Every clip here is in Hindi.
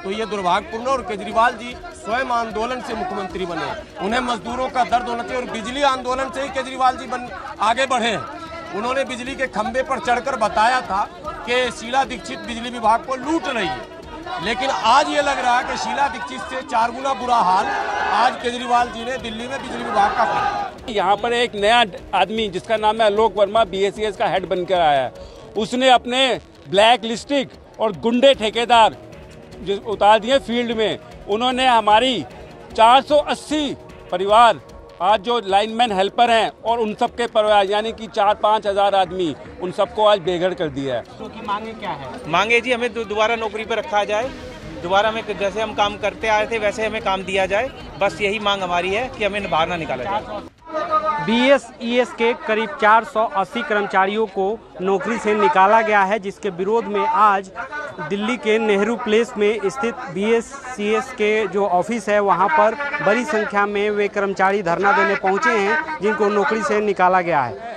तो ये दुर्भाग्यपूर्ण। और केजरीवाल जी स्वयं आंदोलन से मुख्यमंत्री बने, उन्हें मजदूरों का दर्द होना चाहिए। और बिजली आंदोलन से ही केजरीवाल जी आगे बढ़े हैं। उन्होंने बिजली के खंभे पर चढ़कर बताया था कि शीला दीक्षित बिजली विभाग को लूट रही है, लेकिन आज ये लग रहा है कि शीला दीक्षित से 4 गुना बुरा हाल आज केजरीवाल जी ने दिल्ली में बिजली विभाग का किया। यहाँ पर एक नया आदमी जिसका नाम है आलोक वर्मा BACS का हेड बनकर आया है, उसने अपने ब्लैक लिस्टिक और गुंडे ठेकेदार जो उतार दिए फील्ड में। उन्होंने हमारी 480 परिवार आज जो लाइनमैन हेल्पर हैं और उन सब के परिवार यानी कि 4-5 हज़ार आदमी, उन सबको आज बेघर कर दिया है। तो की मांगे क्या है? मांगे जी हमें दोबारा नौकरी पर रखा जाए, दोबारा हमें जैसे हम काम करते आए थे वैसे हमें काम दिया जाए। बस यही मांग हमारी है कि हमें बाहर ना निकाला जाए। BSES के करीब 480 कर्मचारियों को नौकरी से निकाला गया है, जिसके विरोध में आज दिल्ली के नेहरू प्लेस में स्थित BSES के जो ऑफिस है वहां पर बड़ी संख्या में वे कर्मचारी धरना देने पहुंचे हैं, जिनको नौकरी से निकाला गया है।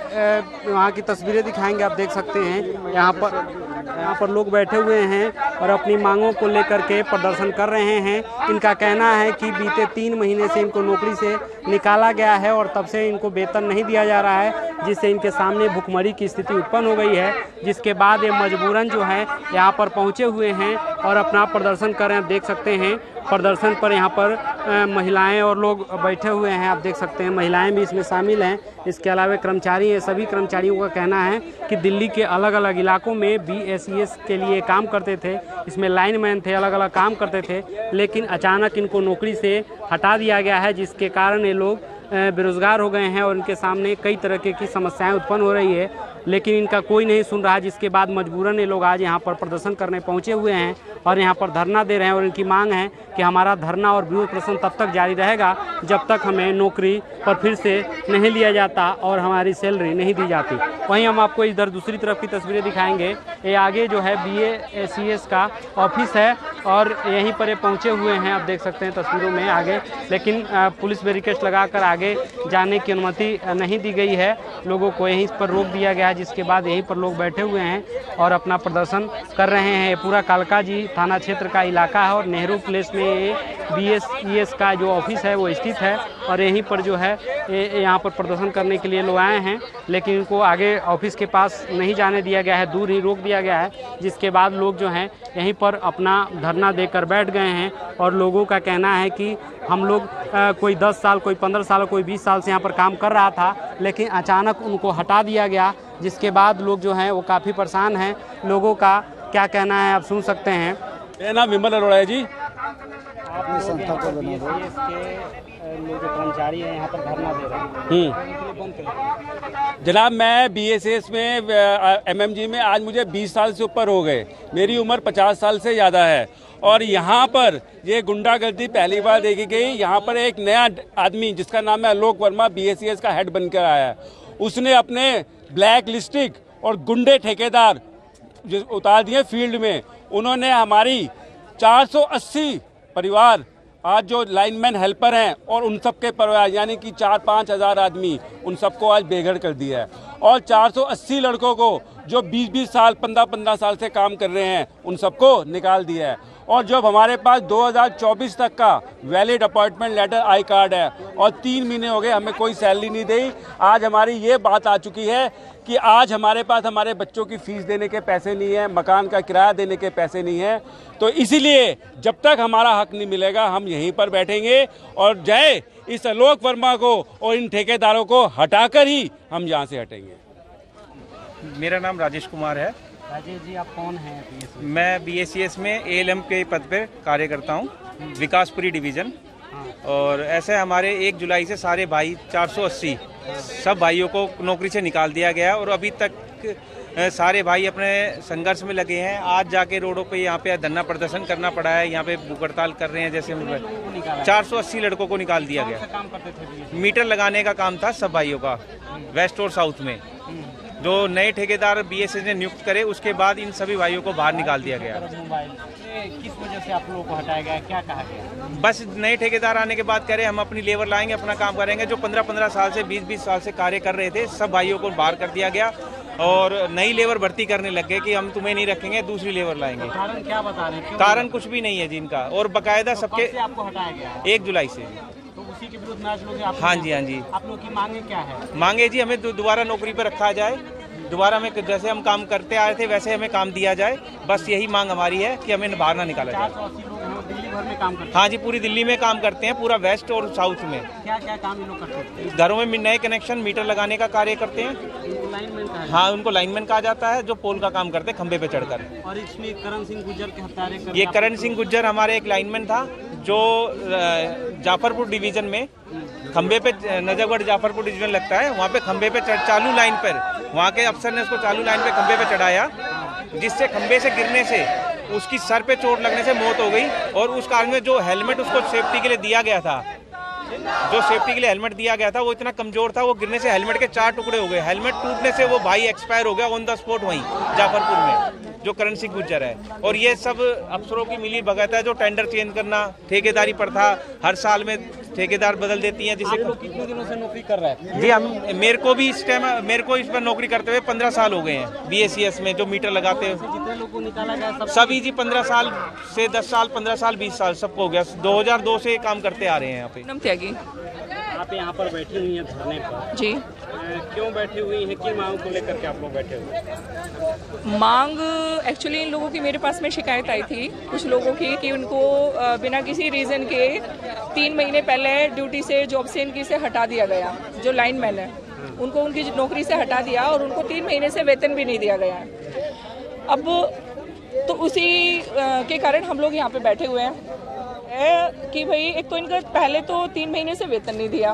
वहाँ की तस्वीरें दिखाएंगे, आप देख सकते हैं। यहाँ पर लोग बैठे हुए हैं और अपनी मांगों को लेकर के प्रदर्शन कर रहे हैं। इनका कहना है कि बीते 3 महीने से इनको नौकरी से निकाला गया है और तब से इनको वेतन नहीं दिया जा रहा है, जिससे इनके सामने भुखमरी की स्थिति उत्पन्न हो गई है। जिसके बाद ये मजबूरन जो है यहाँ पर पहुँचे हुए हैं और अपना प्रदर्शन कर रहे हैं। देख सकते हैं प्रदर्शन पर यहाँ पर महिलाएं और लोग बैठे हुए हैं, आप देख सकते हैं। महिलाएं भी इसमें शामिल हैं, इसके अलावा कर्मचारी हैं। सभी कर्मचारियों का कहना है कि दिल्ली के अलग अलग इलाकों में BSES के लिए काम करते थे, इसमें लाइनमैन थे, अलग अलग काम करते थे, लेकिन अचानक इनको नौकरी से हटा दिया गया है, जिसके कारण ये लोग बेरोजगार हो गए हैं और इनके सामने कई तरह की समस्याएं उत्पन्न हो रही है, लेकिन इनका कोई नहीं सुन रहा। जिसके बाद मजबूरन ये लोग आज यहाँ पर प्रदर्शन करने पहुँचे हुए हैं और यहाँ पर धरना दे रहे हैं। और इनकी मांग है कि हमारा धरना और विरोध प्रदर्शन तब तक जारी रहेगा जब तक हमें नौकरी पर फिर से नहीं लिया जाता और हमारी सैलरी नहीं दी जाती। वहीं हम आपको इधर दूसरी तरफ की तस्वीरें दिखाएंगे। ये आगे जो है BSES का ऑफिस है और यहीं पर ये पहुँचे हुए हैं, आप देख सकते हैं तस्वीरों में आगे। लेकिन पुलिस बैरिकेड्स लगाकर आगे जाने की अनुमति नहीं दी गई है, लोगों को यहीं पर रोक दिया गया है। जिसके बाद यहीं पर लोग बैठे हुए हैं और अपना प्रदर्शन कर रहे हैं। पूरा कालकाजी थाना क्षेत्र का इलाका है और नेहरू प्लेस में ये BSES का जो ऑफिस है वो स्थित है और यहीं पर जो है यहाँ पर प्रदर्शन करने के लिए लोग आए हैं, लेकिन इनको आगे ऑफिस के पास नहीं जाने दिया गया है, दूर ही रोक दिया गया है। जिसके बाद लोग जो हैं यहीं पर अपना धरना देकर बैठ गए हैं और लोगों का कहना है कि हम लोग कोई 10 साल, कोई 15 साल, कोई 20 साल से यहाँ पर काम कर रहा था, लेकिन अचानक उनको हटा दिया गया। जिसके बाद लोग जो हैं वो काफ़ी परेशान हैं। लोगों का क्या कहना है आप सुन सकते हैं। मेरा नाम विमल अरोड़ा है जी। अपनी संस्था को BSES के लोग जो कर्मचारी हैं यहाँ पर धरना दे रहे हैं। जनाब, मैं BSES में MMG में आज मुझे 20 साल से ऊपर हो गए, मेरी उम्र 50 साल से ज़्यादा है और यहाँ पर ये गुंडागर्दी पहली बार देखी गई। यहाँ पर एक नया आदमी जिसका नाम है आलोक वर्मा BSES का हेड बनकर आया है, उसने अपने ब्लैक लिस्टिक और गुंडे ठेकेदार जो उतार दिए फील्ड में। उन्होंने हमारी 480 परिवार आज जो लाइनमैन हेल्पर हैं और उन सब के परिवार यानी कि 4-5 हज़ार आदमी, उन सबको आज बेघर कर दिया है। और 480 लड़कों को जो 20-20 साल, 15-15 साल से काम कर रहे हैं, उन सबको निकाल दिया है। और जब हमारे पास 2024 तक का valid appointment letter I card है और 3 महीने हो गए हमें कोई सैलरी नहीं दी। आज हमारी ये बात आ चुकी है कि आज हमारे पास हमारे बच्चों की फीस देने के पैसे नहीं है, मकान का किराया देने के पैसे नहीं है। तो इसीलिए जब तक हमारा हक नहीं मिलेगा हम यहीं पर बैठेंगे और जय इस आलोक वर्मा को और इन ठेकेदारों को हटाकर ही हम यहाँ से हटेंगे। मेरा नाम राजेश कुमार है। राजेश जी, आप कौन हैं? मैं BSES में ALM के पद पर कार्य करता हूँ, विकासपुरी डिवीज़न। और ऐसे हमारे 1 जुलाई से सारे भाई 480 सब भाइयों को नौकरी से निकाल दिया गया और अभी तक सारे भाई अपने संघर्ष में लगे हैं। आज जाके रोडों पे यहाँ पे धरना प्रदर्शन करना पड़ा है, यहाँ पे भूख हड़ताल कर रहे हैं। जैसे 480 लड़कों को निकाल दिया गया। मीटर लगाने का काम था सब भाइयों का वेस्ट और साउथ में। जो नए ठेकेदार BSES ने नियुक्त करे उसके बाद इन सभी भाइयों को बाहर निकाल दिया गया। किस वजह से आप लोगों को हटाया गया, क्या कहा गया? बस नए ठेकेदार आने के बाद कह रहे हम अपनी लेबर लाएंगे, अपना काम करेंगे। जो 15-15 साल से 20-20 साल से कार्य कर रहे थे सब भाइयों को बाहर कर दिया गया। और नई लेबर भर्ती करने लग गए कि हम तुम्हें नहीं रखेंगे, दूसरी लेबर लाएंगे। कारण क्या बता रहे हैं? कारण कुछ भी नहीं है जिनका, और बकायदा सबके कब से आपको हटाया गया है? 1 जुलाई से। तो उसी के विरुद्ध में आज लोग आप हाँ जी, हाँ जी। आप लोग की मांगे क्या है? मांगे जी, हमें दोबारा नौकरी पर रखा जाए, दोबारा में जैसे हम काम करते आए थे वैसे हमें काम दिया जाए, बस यही मांग हमारी है कि हमें बाहर ना निकाला जाए। 480 लोग हैं, दिल्ली भर में काम करते हैं। हाँ जी, पूरी दिल्ली में काम करते हैं, पूरा वेस्ट और साउथ में। क्या क्या काम ये लोग करते हैं? घरों में नए कनेक्शन, मीटर लगाने का कार्य करते हैं। इनको लाइनमैन कहा है। हाँ, उनको लाइनमैन कहा जाता है, जो पोल का काम करते हैं खंबे पे चढ़कर। और इसमें करण सिंह गुर्जर के हत्यारे कर ये करण सिंह गुर्जर हमारे एक लाइनमैन था, जो जाफरपुर डिवीजन में खंबे पे, नजफगढ़ जाफरपुर डिवीजन लगता है, वहाँ पे खंबे पे चालू लाइन पर, वहाँ के अफसर ने उसको चालू लाइन पे खंबे पे चढ़ाया, जिससे खंबे से गिरने से उसकी सर पे चोट लगने से मौत हो गई। और उस कारण में जो हेलमेट उसको सेफ्टी के लिए दिया गया था, जो सेफ्टी के लिए हेलमेट दिया गया था, वो इतना कमजोर था, वो गिरने से हेलमेट के 4 टुकड़े हो गए। हेलमेट टूटने से वो भाई एक्सपायर हो गया ऑन द स्पॉट वहीं जाफरपुर में, जो करण सिंह गुर्जर है। और ये सब अफसरों की मिली भगत है, जो टेंडर चेंज करना, ठेकेदारी प्रथा, हर साल में ठेकेदार बदल देती हैं, जिससे कितने दिनों से नौकरी कर रहे हैं? जी, हम मेरे को भी इस टाइम, मेरे को इस पर नौकरी करते हुए 15 साल हो गए हैं, BACS में जो मीटर लगाते हैं। जितने लोगों को निकाला गया सभी जी 15 साल से 10 साल, 15 साल, 20 साल सबको हो गया। 2002 से काम करते आ रहे हैं यहाँ पे। नम त्यागी आप यहाँ पर बैठी हुई हैं धरने पर, जी। क्यों बैठी हुई हैं? किन मांग को लेकर के आप लोग बैठे हुए हैं? मांग एक्चुअली इन लोगों की मेरे पास में शिकायत आई थी कुछ लोगों की कि उनको बिना किसी रीज़न के 3 महीने पहले ड्यूटी से, जॉब से इनकी से हटा दिया गया। जो लाइनमैन है उनको उनकी नौकरी से हटा दिया और उनको 3 महीने से वेतन भी नहीं दिया गया है। अब तो उसी के कारण हम लोग यहाँ पे बैठे हुए हैं कि भाई एक तो इनका पहले तो 3 महीने से वेतन नहीं दिया,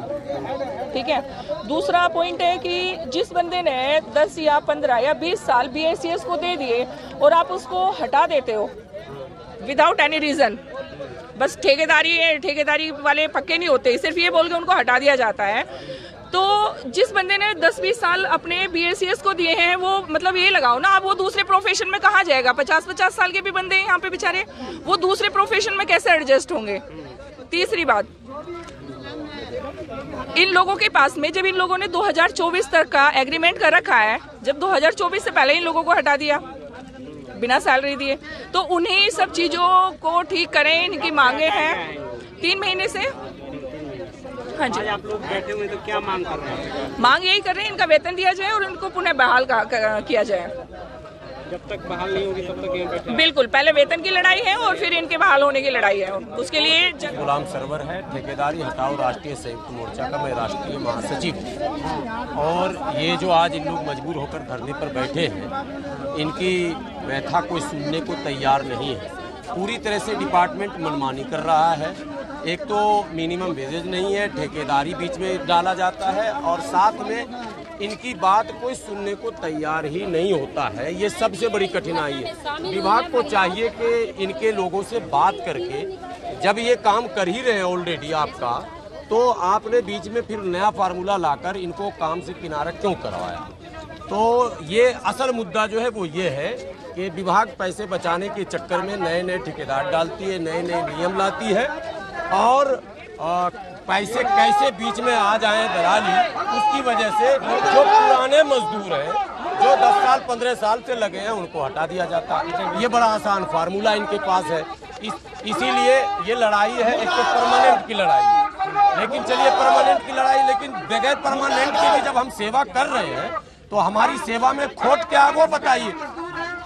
ठीक है। दूसरा पॉइंट है कि जिस बंदे ने 10 या 15 या 20 साल BACS को दे दिए और आप उसको हटा देते हो विदाउट एनी रीज़न, बस ठेकेदारी वाले पक्के नहीं होते, सिर्फ ये बोल के उनको हटा दिया जाता है। तो जिस बंदे ने 10-20 साल अपने BACS को दिए हैं, वो मतलब ये लगाओ ना, अब वो दूसरे प्रोफेशन में कहाँ जाएगा? 50-50 साल के भी बंदे हैं यहाँ पे बेचारे, वो दूसरे प्रोफेशन में कैसे एडजस्ट होंगे? तीसरी बात, इन लोगों के पास में जब इन लोगों ने 2024 तक का एग्रीमेंट कर रखा है, जब 2024 से पहले इन लोगों को हटा दिया बिना सैलरी दिए, तो उन्हीं सब चीज़ों को ठीक करें। इनकी मांगे हैं 3 महीने से। हाँ जी, आप लोग बैठे हुए तो क्या मांग कर रहे हैं? मांग यही कर रहे हैं, इनका वेतन दिया जाए और इनको पुनः बहाल किया जाए। जब तक बहाल नहीं होगी तब तक यहाँ बैठे? बिल्कुल, पहले वेतन की लड़ाई है और फिर इनके बहाल होने की लड़ाई है। उसके लिए गुलाम सरवर है, ठेकेदारी हटाओ राष्ट्रीय संयुक्त मोर्चा का मैं राष्ट्रीय महासचिव। और ये जो आज इन लोग मजबूर होकर धरने पर बैठे हैं, इनकी व्यथा कोई सुनने को तैयार नहीं है। पूरी तरह से डिपार्टमेंट मनमानी कर रहा है। एक तो मिनिमम वेजेज नहीं है, ठेकेदारी बीच में डाला जाता है, और साथ में इनकी बात कोई सुनने को तैयार ही नहीं होता है। ये सबसे बड़ी कठिनाई है। विभाग को चाहिए कि इनके लोगों से बात करके, जब ये काम कर ही रहे हैं ऑलरेडी आपका, तो आपने बीच में फिर नया फार्मूला लाकर इनको काम से किनारा क्यों करवाया? तो ये असल मुद्दा जो है वो ये है कि विभाग पैसे बचाने के चक्कर में नए नए ठेकेदार डालती है, नए नए नियम लाती है, और पैसे कैसे बीच में आ जाएं दलाली, उसकी वजह से जो पुराने मजदूर हैं, जो 10 साल 15 साल से लगे हैं, उनको हटा दिया जाता है। ये बड़ा आसान फार्मूला इनके पास है। इसीलिए ये लड़ाई है, एक तो परमानेंट की लड़ाई है। लेकिन चलिए परमानेंट की लड़ाई, लेकिन बगैर परमानेंट के भी जब हम सेवा कर रहे हैं तो हमारी सेवा में खोट क्या है वो बताइए।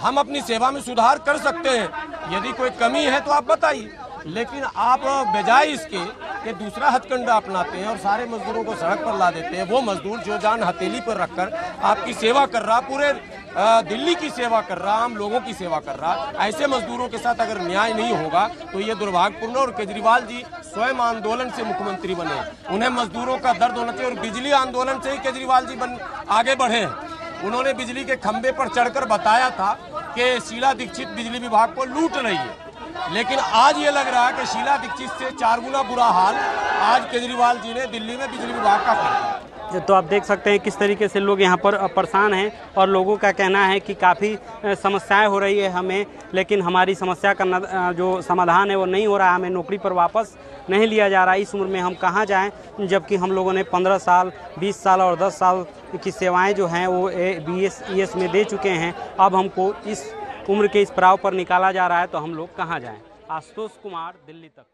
हम अपनी सेवा में सुधार कर सकते हैं, यदि कोई कमी है तो आप बताइए। लेकिन आप बजाय इसके कि दूसरा हथकंडा अपनाते हैं और सारे मजदूरों को सड़क पर ला देते हैं। वो मजदूर जो जान हथेली पर रखकर आपकी सेवा कर रहा, पूरे दिल्ली की सेवा कर रहा, आम लोगों की सेवा कर रहा, ऐसे मजदूरों के साथ अगर न्याय नहीं होगा तो ये दुर्भाग्यपूर्ण। और केजरीवाल जी स्वयं आंदोलन से मुख्यमंत्री बने, उन्हें मजदूरों का दर्द होना चाहिए। और बिजली आंदोलन से ही केजरीवाल जी आगे बढ़े हैं। उन्होंने बिजली के खंभे पर चढ़कर बताया था कि शीला दीक्षित बिजली विभाग को लूट रही है, लेकिन आज ये लग रहा है कि शीला दीक्षित से 4 गुना बुरा हाल आज केजरीवाल जी ने दिल्ली में बिजली विभाग का कर दिया। तो आप देख सकते हैं किस तरीके से लोग यहाँ पर परेशान हैं और लोगों का कहना है कि काफ़ी समस्याएं हो रही है हमें, लेकिन हमारी समस्या का जो समाधान है वो नहीं हो रहा है, हमें नौकरी पर वापस नहीं लिया जा रहा है। इस उम्र में हम कहाँ जाएं, जबकि हम लोगों ने 15 साल 20 साल और 10 साल की सेवाएं जो हैं वो BS में दे चुके हैं। अब हमको इस उम्र के इस पड़ाव पर निकाला जा रहा है तो हम लोग कहाँ जाएँ। आशुतोष कुमार, दिल्ली तक।